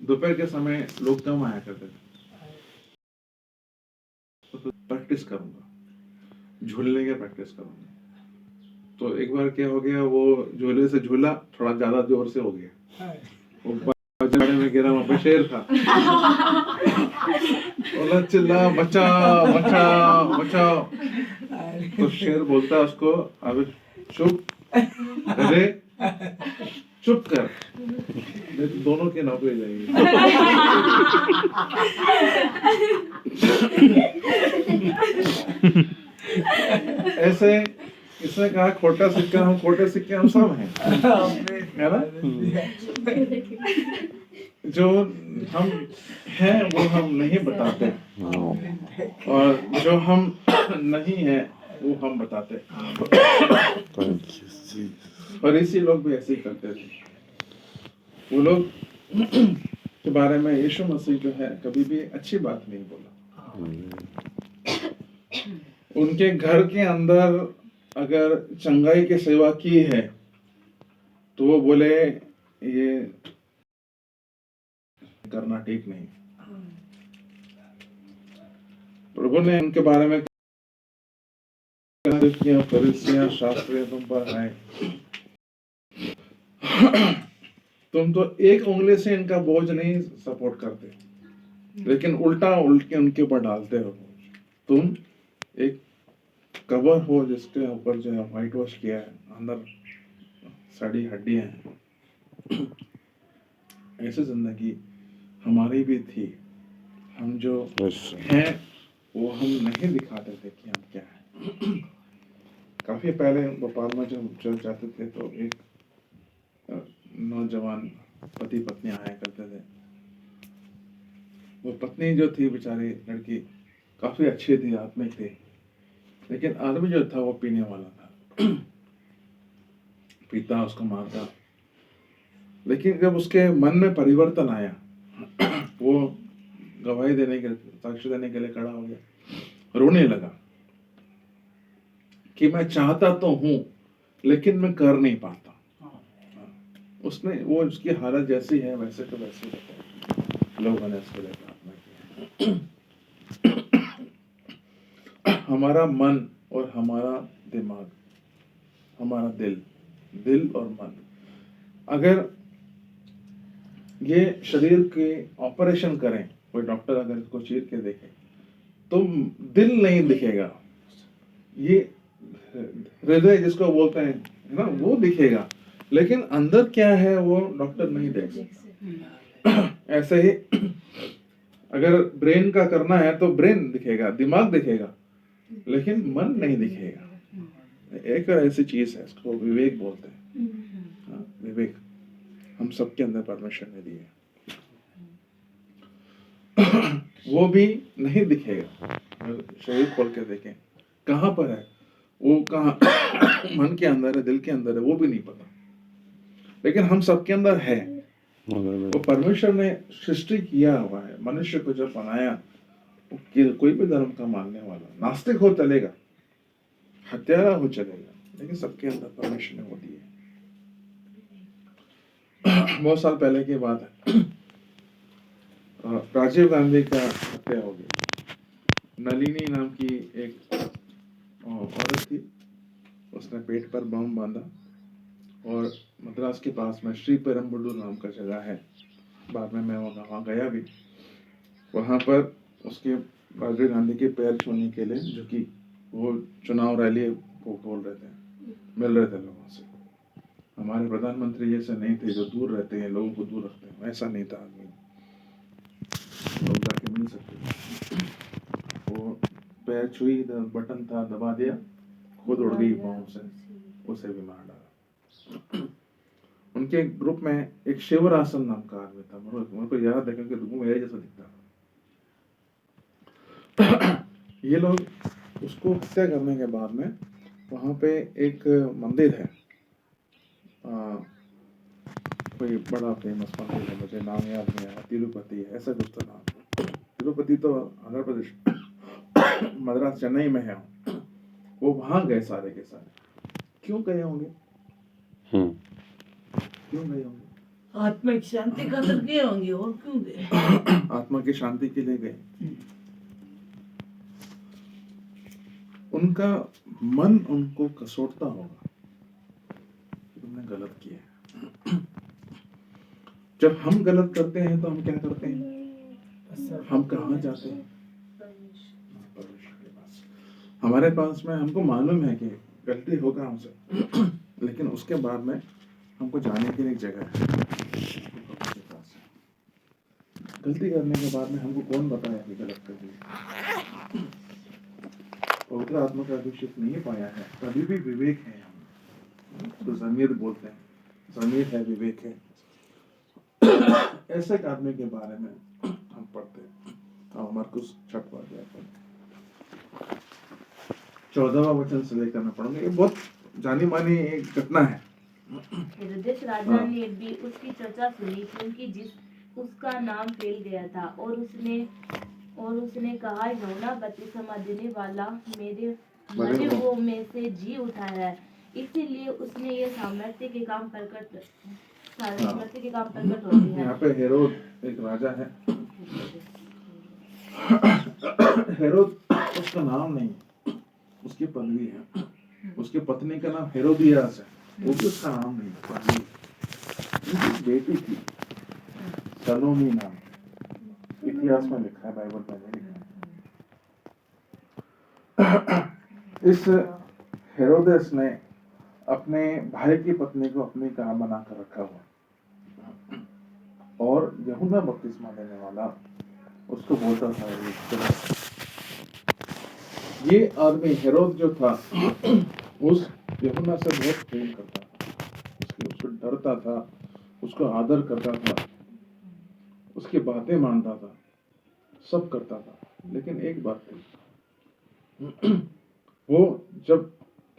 दोपहर के समय लोग कम आया करते थे। तो प्रैक्टिस करूंगा, झूलने की प्रैक्टिस करूंगा। तो एक बार क्या हो गया, वो झूले से झूला थोड़ा ज्यादा जोर से हो गया, वो बाजरे में गिरा, वहां पे शेर था। बोला चिल्ला बचाओ बचाओ बचाओ। तो शेर बोलता है उसको, अबे चुप, अरे चुप कर, नहीं तो दोनों की नौकरी जाएगी। ऐसे इसने कहा खोटा सिक्का, हम खोटे सिक्के हम सब हैं, है ना? जो हम हैं वो हम नहीं बताते, और जो हम नहीं हैं वो हम बताते। और इसी लोग भी ऐसे ही करते थे। वो लोग के बारे में यीशु मसीह जो है कभी भी अच्छी बात नहीं बोला। उनके घर के अंदर अगर चंगाई की सेवा की है तो वो बोले ये करना ठीक नहीं। प्रभु ने उनके बारे में फरीसियां शास्त्रियां तुम पर आए, तुम तो एक उंगली से इनका बोझ नहीं सपोर्ट करते, लेकिन उल्टा के उनके ऊपर डालते हो। तुम एक कवर हो जिसके ऊपर जो है व्हाइट वॉश किया है, अंदर सड़ी हड्डियां हैं। ऐसी जिंदगी हमारी भी थी। हम जो हैं वो हम नहीं दिखाते थे कि हम क्या हैं। काफी पहले भोपाल में जब चल जाते थे तो एक नौजवान पति पत्नी आया करते थे। वो पत्नी जो थी बेचारी लड़की काफी अच्छी थी, आत्मिक थी, लेकिन आदमी जो था वो पीने वाला था। पीता, उसको मारता। लेकिन जब उसके मन में परिवर्तन आया, वो गवाही देने के, साक्ष्य देने के लिए खड़ा हो गया, रोने लगा कि मैं चाहता तो हूं लेकिन मैं कर नहीं पाता। उसने वो उसकी हालत जैसी है वैसे तो वैसे ही लोगों ने उसके लिए प्रार्थना की। हमारा मन और हमारा दिमाग, हमारा दिल और मन, अगर ये शरीर के ऑपरेशन करें, कोई डॉक्टर अगर इसको चीर के देखे तो दिल नहीं दिखेगा, ये हृदय जिसको बोलते हैं ना वो दिखेगा, लेकिन अंदर क्या है वो डॉक्टर नहीं देख सकता। ऐसे ही अगर ब्रेन का करना है तो ब्रेन दिखेगा, दिमाग दिखेगा, लेकिन मन नहीं दिखेगा। एक ऐसी चीज है, इसको विवेक बोलते हैं। हाँ, विवेक हम सबके अंदर परमेश्वर ने दिए, वो भी नहीं दिखेगा। शरीर खोल के देखें कहां पर है वो, कहां मन के अंदर है, दिल के अंदर है, वो भी नहीं पता, लेकिन हम सबके अंदर है। वो परमेश्वर ने सृष्टि किया हुआ है। मनुष्य को जब बनाया, कोई भी धर्म का मानने वाला, नास्तिक हो चलेगा, हत्यारा हो चलेगा, लेकिन सबके अंदर परमेश्वर ने वो दिए। बहुत साल पहले की बात है, राजीव गांधी का हत्या हो गई। नलिनी नाम की एक औरत थी, उसने पेट पर बम बांधा और मद्रास के पास में श्री पेरम्बलूर नाम का जगह है, बाद में मैं वहाँ गया भी, वहाँ पर उसके राजीव गांधी के पैर छूने के लिए, जो कि वो चुनाव रैली वो बोल रहे थे, मिल रहे थे लोगों से। हमारे प्रधानमंत्री जैसे नहीं थे जो दूर रहते हैं, लोगों को दूर रखते हैं, ऐसा नहीं था आदमी, लोग जाके मिल सकते। वो पैर छुई, बटन था दबा दिया, खुद उड़ गई पाँव से, उसे भी मार डाला। उनके ग्रुप में एक शिवरासन नाम का आदमी था, मेरे को याद है क्योंकि वो मेरे जैसा दिखता था। ये लोग उसको हत्या करने के बाद में वहां पे एक मंदिर है, कोई बड़ा फेमस मंदिर है, मुझे नाम याद नहीं आया, तिरुपति है, ऐसा कुछ तो नाम। तिरुपति तो आंध्र प्रदेश, मद्रास चेन्नई में है। वो वहां गए सारे के सारे। क्यों गए होंगे? क्यों गए होंगे? आत्मा की शांति खातर गए होंगे, और क्यों गए? आत्मा की शांति के लिए गए। उनका मन उनको कसोटता होगा कि तुमने गलत किया है। जब हम गलत करते हैं तो हम क्या करते हैं? हम कहाँ जाते हैं? परमेश्वर के पास। हमारे पास में हमको मालूम है कि गलती होगा हमसे, लेकिन उसके बाद में हमको जाने के लिए एक जगह है प्रभु के पास। गलती करने के बाद में हमको कौन बताया कि गलत कर दी? पवित्र आत्मा का अभिषेक नहीं पाया है तभी भी विवेक है हम तो ज़मीर बोलते हैं, ज़मीर है, विवेक है। ऐसे एक आदमी के बारे में हम पढ़ते हैं। मरकुस 6वां अध्याय 14वां वचन से लेकर मैं पढ़ूंगा। ये बहुत जानी मानी एक घटना है। हेरोदेस राजा ने भी उसकी चर्चा सुनी, क्योंकि जिस उसका नाम फैल गया था, और उसने कहा, यूहन्ना बपतिस्मा देने वाला मेरे मरे में से जी उठा है। इसीलिए उसने ये सामर्थ्य के काम प्रकट होते हैं। यहाँ पे हेरोद एक राजा है। हेरोद उसका नाम नहीं, उसकी पदवी है। उसकी पत्नी का नाम हेरोदियास है, वो भी उसका नाम नहीं, पदवी। उनकी बेटी थी सलोमी नाम, इतिहास में लिखा है, बाइबल में नहीं लिखा। इस हेरोदेस ने अपने भाई की पत्नी को अपनी कहा बना कर रखा हुआ, और यूहन्ना बपतिस्मा देने वाला उसको बोलता था ये आदमी हेरोद जो था उस यूहन्ना से बहुत प्रेम करता था, उसको डरता था, उसको आदर करता था, उसकी बातें मानता था, सब करता था। लेकिन एक बात थी, वो जब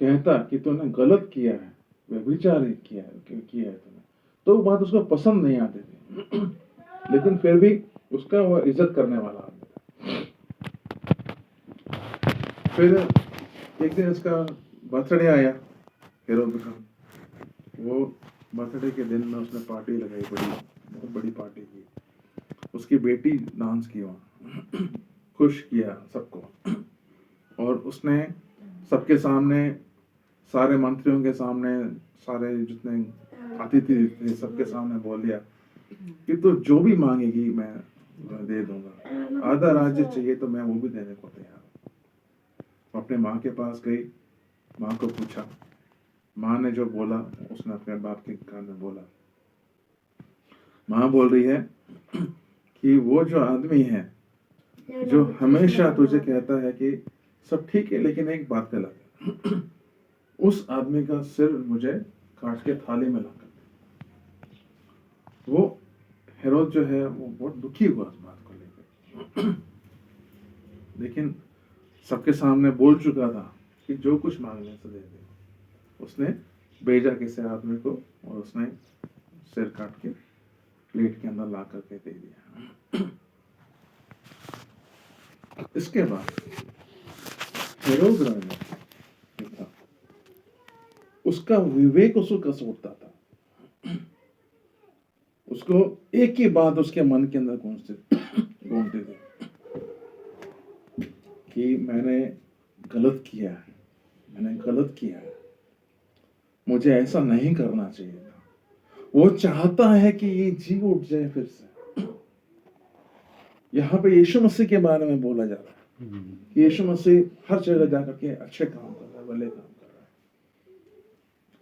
कहता कि तूने गलत किया है, व्यभिचार किया है तूने, तो वो बात उसको पसंद नहीं आती थी। लेकिन फिर भी उसका वो इज्जत करने वाला आदमी था। फिर एक दिन उसका बर्थडे आया हेरोद का। वो बर्थडे के दिन में उसने पार्टी लगाई, बहुत बड़ी पार्टी की। उसकी बेटी डांस की वहाँ, खुश किया सबको, और उसने सबके सामने, सारे मंत्रियों के सामने, सारे जितने अतिथि थे सबके सामने बोल दिया कि तो जो भी मांगेगी मैं दे दूंगा, आधा राज्य चाहिए तो मैं वो भी देने को तैयार हूँ। अपने माँ के पास गई, माँ को पूछा, माँ ने जो बोला उसने अपने बाप के कान में बोला। माँ बोल रही है कि वो जो आदमी है जो हमेशा तुझे कहता है कि सब ठीक है लेकिन एक बात गलत है, उस आदमी का सिर मुझे काट के थाली में लाकर दे। वो हेरोद जो है वो बहुत दुखी हुआ इस बात को लेकर, लेकिन सबके सामने बोल चुका था कि जो कुछ मांगने से दे दे। उसने भेजा किसी आदमी को और उसने सिर काट के प्लेट के अंदर ला करके दे दिया। इसके बाद हेरोद राजा था, उसका विवेक उसको कसोटता था। उसको एक ही बात उसके मन के अंदर घूमती थी कि मैंने गलत किया है, मैंने गलत किया है, मुझे ऐसा नहीं करना चाहिए था। वो चाहता है कि ये जी उठ जाए फिर से। यहाँ पे यीशु मसीह के बारे में बोला जा रहा है कि यीशु मसीह हर जगह जाकर के अच्छे काम कर रहा है, भले काम कर रहा है,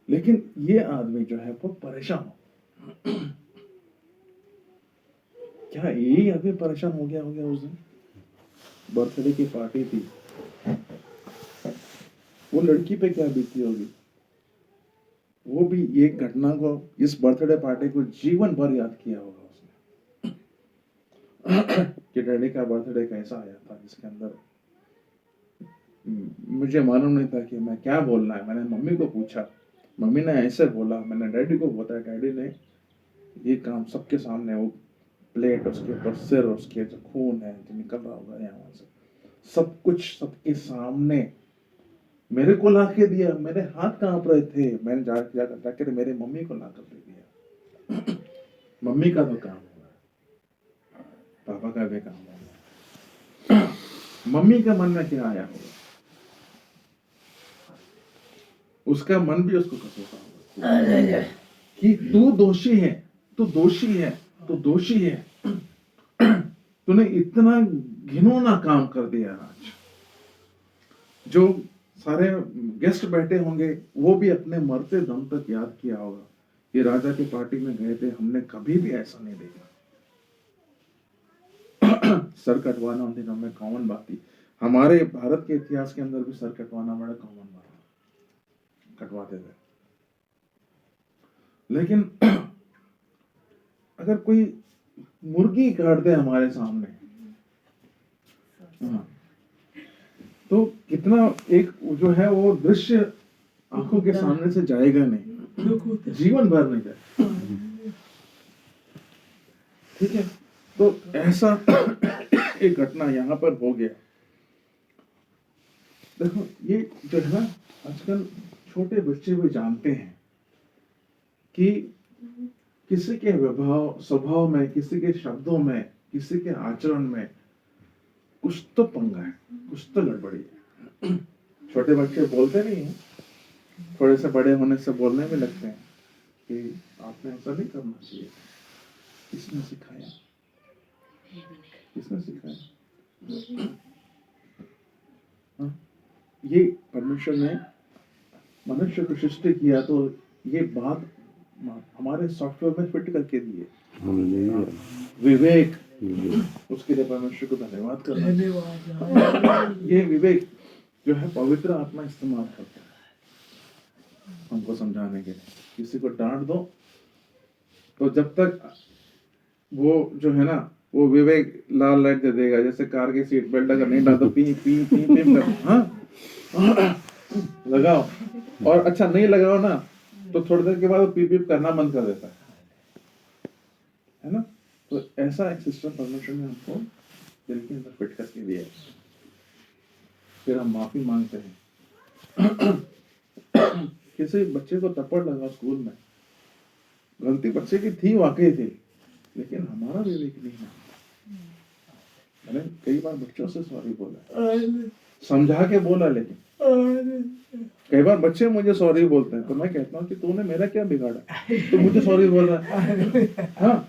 लेकिन ये आदमी जो है वो परेशान हो। क्या यही आदमी परेशान हो गया उस दिन? बर्थडे की पार्टी थी, वो लड़की पे क्या बीती होगी? वो भी ये घटना को, इस बर्थडे पार्टी को जीवन भर याद किया होगा उसने कि डैडी का बर्थडे कैसा आया था, जिसके अंदर मुझे मालूम नहीं था कि मैं क्या बोलना है। मैंने मम्मी को पूछा, मम्मी ने ऐसे बोला, मैंने डैडी को बताया, डैडी ने ये काम सबके सामने, वो प्लेट, उसके ऊपर सिर, उसके जो खून है जो निकल रहा होगा यहाँ से, सब कुछ सबके सामने मेरे को ला के दिया। मेरे हाथ कांप रहे थे, मैंने जाकर मेरे मम्मी को ला कर दे दिया। मम्मी का तो काम होगा, पापा का भी काम होगा। मम्मी का मन में क्या आया होगा, उसका मन भी उसको कसोता होगा कि तू दोषी है, तू दोषी है, तू दोषी है, तूने इतना घिनौना काम कर दिया आज। जो सारे गेस्ट बैठे होंगे वो भी अपने मरते दम तक याद किया होगा, ये राजा की पार्टी में गए थे, हमने कभी भी ऐसा नहीं देखा। सर कटवाना उन दिनों में कॉमन बात थी। हमारे भारत के इतिहास के अंदर भी सर कटवाना बड़ा कॉमन बात था, कटवाते थे। लेकिन अगर कोई मुर्गी काट दे हमारे सामने, हाँ, तो कितना एक जो है वो दृश्य आंखों के सामने से जाएगा नहीं, जीवन भर नहीं जाएगा। ठीक है, तो ऐसा एक घटना यहाँ पर हो गया। देखो ये जो है ना, आजकल छोटे बच्चे भी जानते हैं कि किसी के स्वभाव में, किसी के शब्दों में, किसी के आचरण में कुछ तो पंगा है, कुछ तो गड़बड़ी है। छोटे बच्चे बोलते नहीं है, थोड़े से बड़े होने से बोलने में लगते हैं कि आपने ऐसा नहीं करना चाहिए। किसने सिखाया, किसने सिखाया? हाँ? ये परमेश्वर ने मनुष्य को सृष्टि किया तो ये बात हमारे सॉफ्टवेयर में फिट करके दिए। विवेक, उसके लिए परमेश्वर को धन्यवाद करना। ये विवेक जो है पवित्र आत्मा इस्तेमाल करता है हमको समझाने के लिए। किसी को डांट दो तो जब तक वो जो है ना वो विवेक लाल लाइट दे देगा, जैसे कार की सीट बेल्ट अगर नहीं डाल तो पी पी पी पी कर, हाँ लगाओ, और अच्छा नहीं लगाओ ना तो थोड़ी देर के बाद वो पी पी करना बंद कर देता है ना। तो ऐसा एक सिस्टम परमेश्वर ने हमको दिल के अंदर फिट करके दिया है। फिर हम माफी मांगते हैं। किसी बच्चे को थप्पड़ लगा स्कूल में, गलती बच्चे की थी, वाकई थी, लेकिन हमारा विवेक नहीं है। मैंने कई बार बच्चों से सॉरी बोला, समझा के बोला, लेकिन कई बार बच्चे मुझे सॉरी बोलते हैं तो मैं कहता हूँ कि तूने मेरा क्या बिगाड़ा, तो मुझे सॉरी बोल रहा है। हाँ,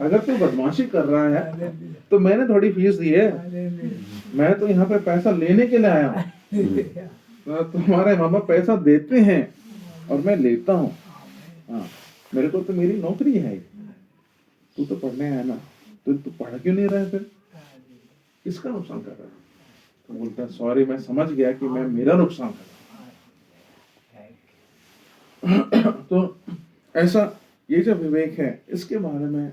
अगर तू बदमाशी कर रहा है तो मैंने थोड़ी फीस दी है, मैं तो यहाँ पे पैसा लेने के लिए आया हूँ। तुम्हारे माँ बाप पैसा देते हैं और मैं लेता हूँ। हाँ, मेरे को तो मेरी नौकरी है, तू तो पढ़ने आया ना, तो तू पढ़ क्यों नहीं रहा है? फिर किसका नुकसान कर रहा है? तो बोलता है सॉरी, मैं समझ गया कि मैं मेरा नुकसान कर रहा हूँ। तो ऐसा ये जो विवेक है, इसके बारे में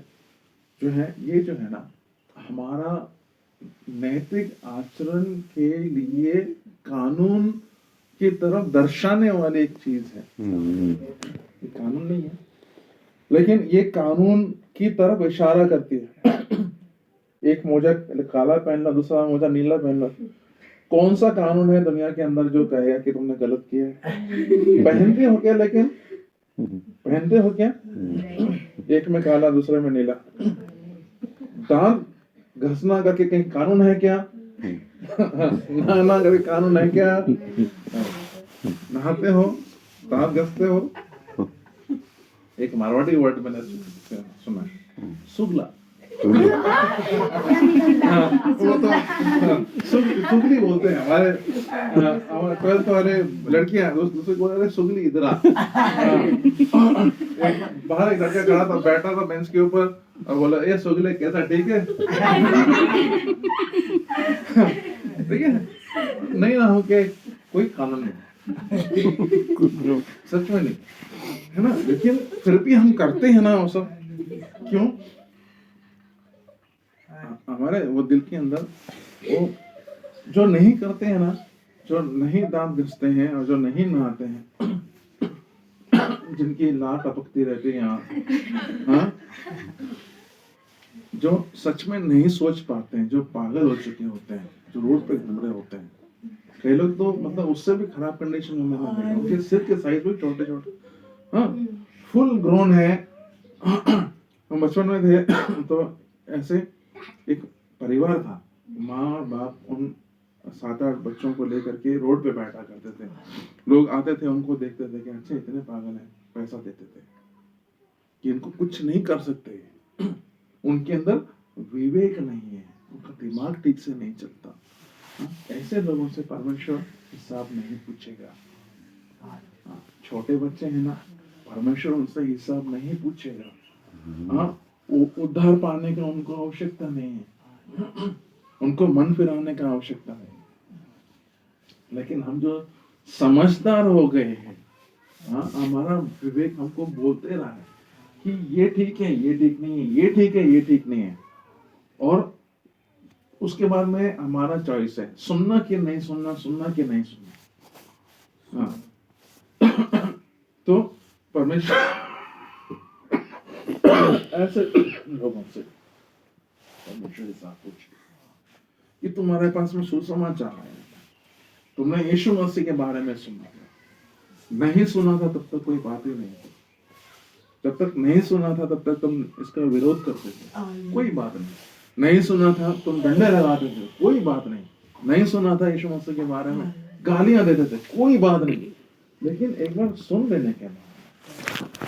जो है, ये जो है ना, हमारा नैतिक आचरण के लिए कानून की तरफ दर्शाने वाली एक चीज है। ये कानून नहीं है, लेकिन ये कानून की तरफ इशारा करती है। एक मोजा काला पहन लो, दूसरा मोजा नीला पहन लो। कौन सा कानून है दुनिया के अंदर जो कहेगा कि तुमने गलत किया है? पहनते हो क्या? लेकिन पहनते हो क्या? एक में काला, दूसरे में नीला। दांत घसना करके कहीं कानून है क्या? नहाना करके कानून है क्या? नहाते हो, दांत घसते हो। एक मारवाड़ी वर्ड मैंने सुना, सुगला। वो तो सुगली बोलते हैं हमारे 12th वाले लड़कियां, दूसरे को बोलते हैं सुगली, इधर आ। बाहर एक लड़का खड़ा था, बैठा था बेंच के ऊपर और बोला, ये सुगले कैसा, ठीक है? ठीक है, नहीं ना हो के कोई कानून नहीं, सच में नहीं है ना। लेकिन फिर भी हम करते हैं ना वो सब, क्यों? हमारे वो दिल के अंदर वो जो नहीं करते हैं ना, जो नहीं दांत घसते हैं और जो नहीं नहाते हैं, जिनकी लार टपकती रहती है यहाँ, हाँ, जो सच में नहीं सोच पाते हैं, जो पागल हो चुके होते हैं, जो रोड पे घूम रहे होते हैं, कई लोग तो मतलब उससे भी खराब कंडीशन में मैंने देखा, उनके सिर के साइज भी छोटे छोटे, हाँ, फुल ग्रोन है, हम बचपन में थे तो ऐसे एक परिवार था, माँ बाप उन 7-8 बच्चों को लेकर के रोड पे बैठा करते थे। लोग आते थे, उनको देखते थे कि अच्छा इतने पागल हैं, पैसा देते थे कि इनको कुछ नहीं कर सकते, उनके अंदर विवेक नहीं है, उनका दिमाग ठीक से नहीं चलता। हाँ, ऐसे लोगों से परमेश्वर हिसाब नहीं पूछेगा। हाँ, छोटे बच्चे हैं ना, परमेश्वर उनसे हिसाब नहीं पूछेगा। हाँ, उद्धार पाने का उनको आवश्यकता नहीं है, उनको मन फिराने का आवश्यकता नहीं। लेकिन हम जो समझदार हो गए हैं, हाँ, हमारा विवेक हमको बोलते रहा है कि ये ठीक है, ये ठीक नहीं है, ये ठीक है, ये ठीक नहीं है, और उसके बाद में हमारा चॉइस है सुनना कि नहीं सुनना, सुनना कि नहीं सुनना। हाँ। तो परमेश्वर ऐसे लोगों से परमेश्वर हिसाब पूछे कि तुम्हारे पास में सुसमाचार है, तुमने यीशु मसीह के बारे में सुना, नहीं सुना था तब तक कोई बात ही नहीं थी, जब तक नहीं सुना था तब तक तुम इसका विरोध करते थे, कोई बात नहीं सुना था तुम डंडे लगाते थे, कोई बात नहीं सुना था यीशु मसीह के बारे में गालियां देते थे, कोई बात नहीं। लेकिन एक बार सुन लेने के बाद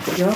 क्या